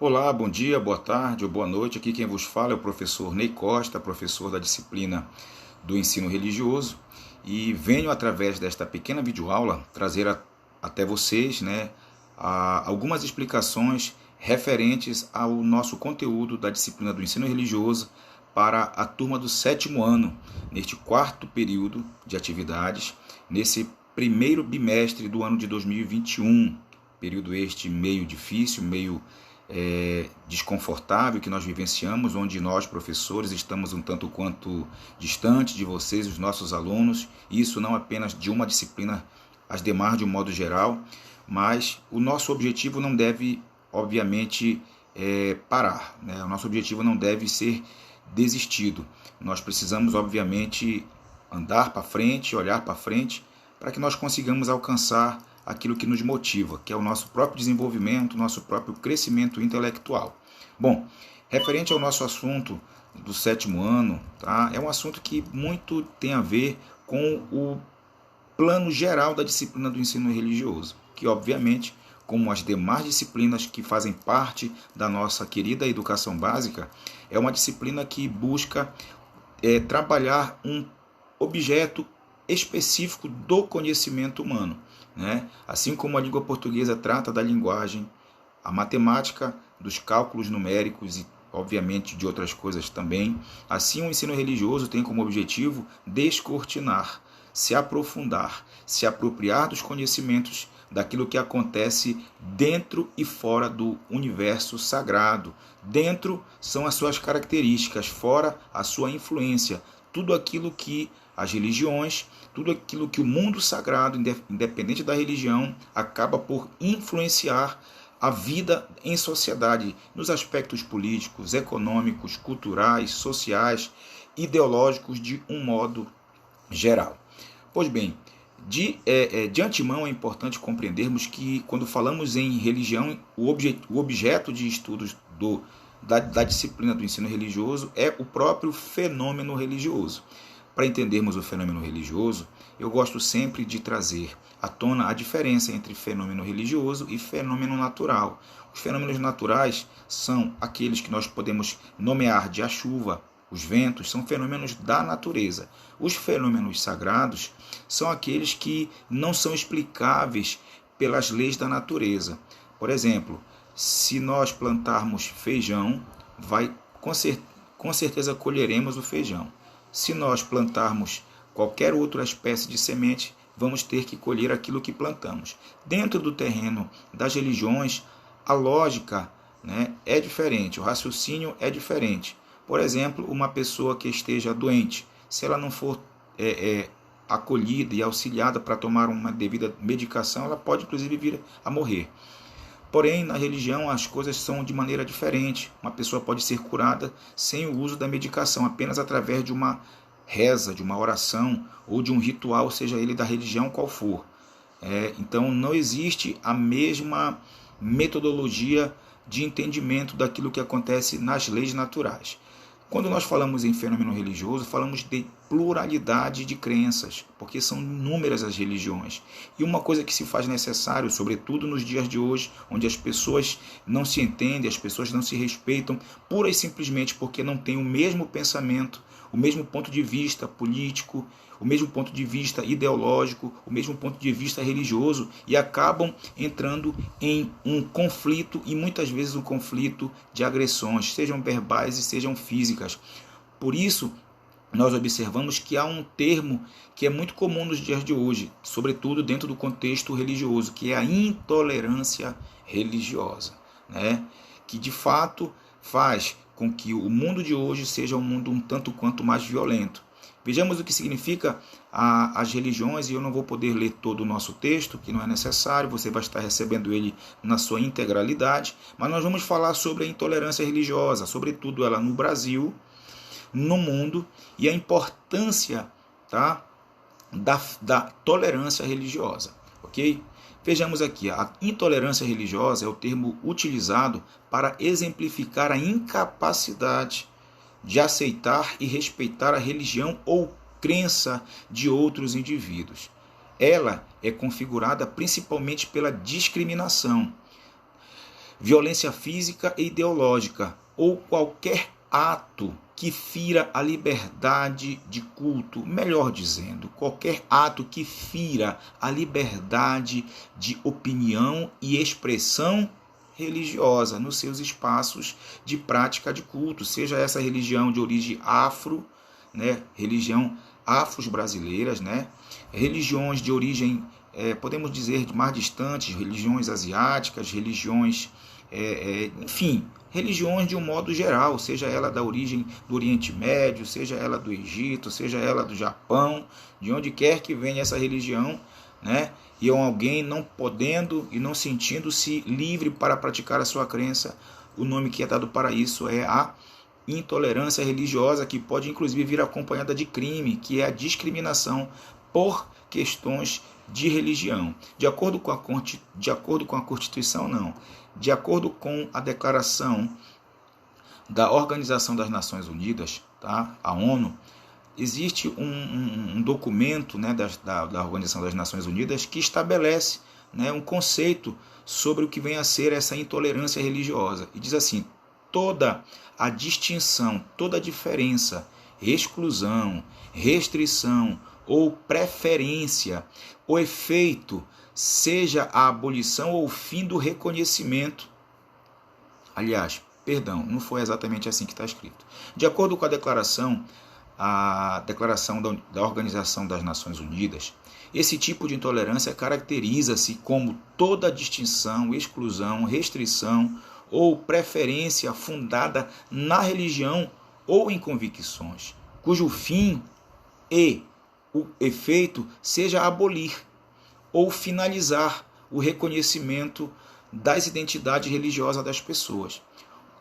Olá, bom dia, boa tarde ou boa noite. Aqui quem vos fala é o professor Ney Costa, professor da disciplina do ensino religioso, e venho através desta pequena videoaula trazer até vocês, algumas explicações referentes ao nosso conteúdo da disciplina do ensino religioso para a turma do sétimo ano, neste quarto período de atividades, nesse primeiro bimestre do ano de 2021, período este meio difícil, meio desconfortável que nós vivenciamos, onde nós, professores, estamos um tanto quanto distantes de vocês, os nossos alunos, isso não apenas de uma disciplina, as demais de um modo geral, mas o nosso objetivo não deve, obviamente, parar, né? O nosso objetivo não deve ser desistido. Nós precisamos, obviamente, andar para frente, olhar para frente, para que nós consigamos alcançar aquilo que nos motiva, que é o nosso próprio desenvolvimento, nosso próprio crescimento intelectual. Bom, referente ao nosso assunto do sétimo ano, tá? É um assunto que muito tem a ver com o plano geral da disciplina do ensino religioso, que obviamente, como as demais disciplinas que fazem parte da nossa querida educação básica, é uma disciplina que busca trabalhar um objeto específico do conhecimento humano, né? Assim como a língua portuguesa trata da linguagem, a matemática dos cálculos numéricos e, obviamente, de outras coisas também, assim o ensino religioso tem como objetivo descortinar, se aprofundar, se apropriar dos conhecimentos daquilo que acontece dentro e fora do universo sagrado. Dentro são as suas características, fora a sua influência, tudo aquilo que as religiões, tudo aquilo que o mundo sagrado, independente da religião, acaba por influenciar a vida em sociedade, nos aspectos políticos, econômicos, culturais, sociais, ideológicos, de um modo geral. Pois bem, de antemão é importante compreendermos que, quando falamos em religião, o objeto de estudos da disciplina do ensino religioso é o próprio fenômeno religioso. Para entendermos o fenômeno religioso, eu gosto sempre de trazer à tona a diferença entre fenômeno religioso e fenômeno natural. Os fenômenos naturais são aqueles que nós podemos nomear de a chuva, os ventos, são fenômenos da natureza. Os fenômenos sagrados são aqueles que não são explicáveis pelas leis da natureza. Por exemplo, se nós plantarmos feijão, com certeza colheremos o feijão. Se nós plantarmos qualquer outra espécie de semente, vamos ter que colher aquilo que plantamos. Dentro do terreno das religiões, a lógica, né, é diferente, o raciocínio é diferente. Por exemplo, uma pessoa que esteja doente, se ela não for acolhida e auxiliada para tomar uma devida medicação, ela pode inclusive vir a morrer. Porém, na religião as coisas são de maneira diferente. Uma pessoa pode ser curada sem o uso da medicação, apenas através de uma reza, de uma oração ou de um ritual, seja ele da religião qual for. Então, não existe a mesma metodologia de entendimento daquilo que acontece nas leis naturais. Quando nós falamos em fenômeno religioso, falamos de pluralidade de crenças, porque são inúmeras as religiões. E uma coisa que se faz necessário, sobretudo nos dias de hoje, onde as pessoas não se entendem, as pessoas não se respeitam, pura e simplesmente porque não têm o mesmo pensamento, o mesmo ponto de vista político, o mesmo ponto de vista ideológico, o mesmo ponto de vista religioso, e acabam entrando em um conflito, e muitas vezes um conflito de agressões, sejam verbais e sejam físicas. Por isso, nós observamos que há um termo que é muito comum nos dias de hoje, sobretudo dentro do contexto religioso, que é a intolerância religiosa, né? Que de fato faz com que o mundo de hoje seja um mundo um tanto quanto mais violento. Vejamos o que significa as religiões, e eu não vou poder ler todo o nosso texto, que não é necessário, você vai estar recebendo ele na sua integralidade, mas nós vamos falar sobre a intolerância religiosa, sobretudo ela no Brasil, no mundo, e a importância, tá, da tolerância religiosa, ok? Vejamos aqui, a intolerância religiosa é o termo utilizado para exemplificar a incapacidade de aceitar e respeitar a religião ou crença de outros indivíduos. Ela é configurada principalmente pela discriminação. violência física e ideológica, ou qualquer ato que fira a liberdade de culto, melhor dizendo, qualquer ato que fira a liberdade de opinião e expressão religiosa nos seus espaços de prática de culto, seja essa religião de origem afro, né, religião afro-brasileiras, né, religiões de origem, podemos dizer, mais distantes, religiões asiáticas, religiões, enfim, religiões de um modo geral, seja ela da origem do Oriente Médio, seja ela do Egito, seja ela do Japão, de onde quer que venha essa religião, né? E alguém não podendo e não sentindo-se livre para praticar a sua crença, o nome que é dado para isso é a intolerância religiosa, que pode inclusive vir acompanhada de crime, que é a discriminação por questões de religião. De acordo com a Constituição, não. De acordo com a declaração da Organização das Nações Unidas, tá? A ONU, existe um documento, né, da Organização das Nações Unidas que estabelece, né, um conceito sobre o que vem a ser essa intolerância religiosa. E diz assim: toda a distinção, toda a diferença, exclusão, restrição ou preferência, o efeito, seja a abolição ou o fim do reconhecimento. Aliás, perdão, não foi exatamente assim que está escrito. De acordo com a declaração da Organização das Nações Unidas, esse tipo de intolerância caracteriza-se como toda distinção, exclusão, restrição ou preferência fundada na religião ou em convicções, cujo fim e o efeito seja abolir ou finalizar o reconhecimento das identidades religiosas das pessoas.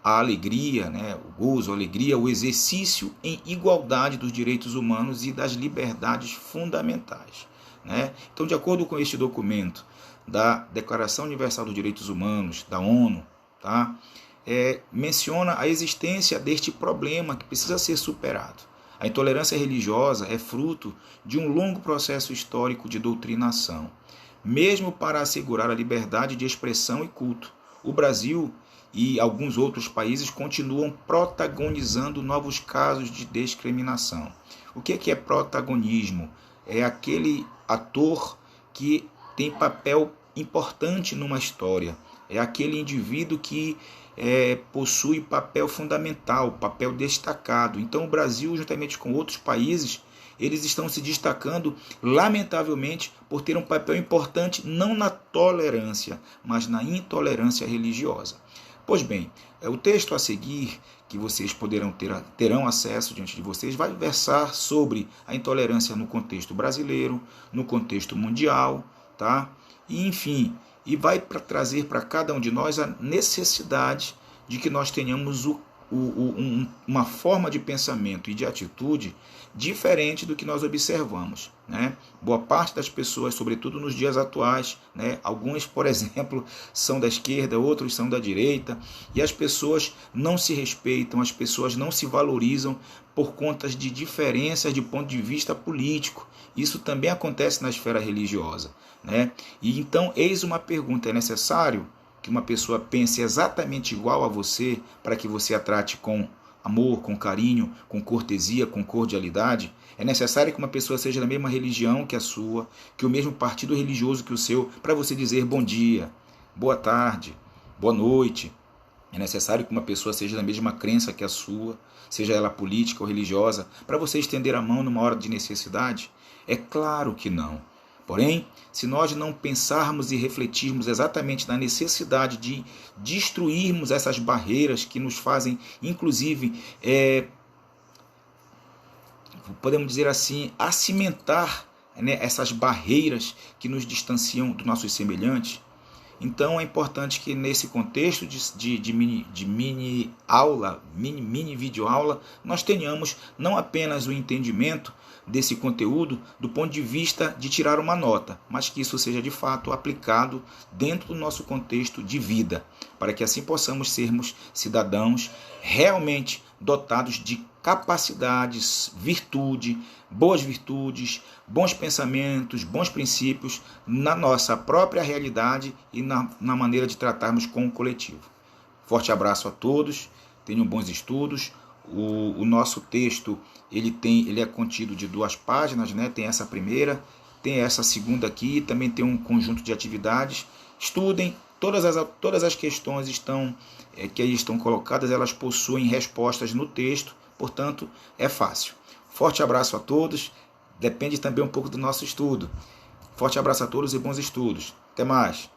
A alegria, né, o gozo, a alegria, o exercício em igualdade dos direitos humanos e das liberdades fundamentais, né? Então, de acordo com este documento da Declaração Universal dos Direitos Humanos, da ONU, tá? Menciona a existência deste problema que precisa ser superado. A intolerância religiosa é fruto de um longo processo histórico de doutrinação. Mesmo para assegurar a liberdade de expressão e culto, o Brasil e alguns outros países continuam protagonizando novos casos de discriminação. O que é protagonismo? É aquele ator que tem papel importante numa história. É aquele indivíduo que possui papel fundamental, papel destacado. Então o Brasil, juntamente com outros países, eles estão se destacando, lamentavelmente, por ter um papel importante não na tolerância, mas na intolerância religiosa. Pois bem, o texto a seguir, que vocês terão acesso diante de vocês, vai versar sobre a intolerância no contexto brasileiro, no contexto mundial, tá? E, enfim, e vai trazer para cada um de nós a necessidade de que nós tenhamos uma forma de pensamento e de atitude diferente do que nós observamos, né? Boa parte das pessoas, sobretudo nos dias atuais, né? Alguns, por exemplo, são da esquerda, outros são da direita, e as pessoas não se respeitam, as pessoas não se valorizam por conta de diferenças de ponto de vista político. Isso também acontece na esfera religiosa, né? E então, eis uma pergunta: é necessário que uma pessoa pense exatamente igual a você para que você a trate com amor, com carinho, com cortesia, com cordialidade? É necessário que uma pessoa seja da mesma religião que a sua, que o mesmo partido religioso que o seu, para você dizer bom dia, boa tarde, boa noite? É necessário que uma pessoa seja da mesma crença que a sua, seja ela política ou religiosa, para você estender a mão numa hora de necessidade? É claro que não. Porém, se nós não pensarmos e refletirmos exatamente na necessidade de destruirmos essas barreiras que nos fazem, inclusive, podemos dizer assim, acimentar, né, essas barreiras que nos distanciam dos nossos semelhantes, então é importante que nesse contexto de mini aula, mini vídeo aula, nós tenhamos não apenas o entendimento desse conteúdo do ponto de vista de tirar uma nota, mas que isso seja de fato aplicado dentro do nosso contexto de vida, para que assim possamos sermos cidadãos realmente dotados de capacidades, boas virtudes, bons pensamentos, bons princípios na nossa própria realidade e na maneira de tratarmos com o coletivo. Forte abraço a todos, tenham bons estudos. O nosso texto ele é contido de 2 páginas, né? Tem essa primeira, tem essa segunda aqui, também tem um conjunto de atividades. Estudem, todas as questões que aí estão colocadas, elas possuem respostas no texto, portanto é fácil. Forte abraço a todos, depende também um pouco do nosso estudo. Forte abraço a todos e bons estudos. Até mais!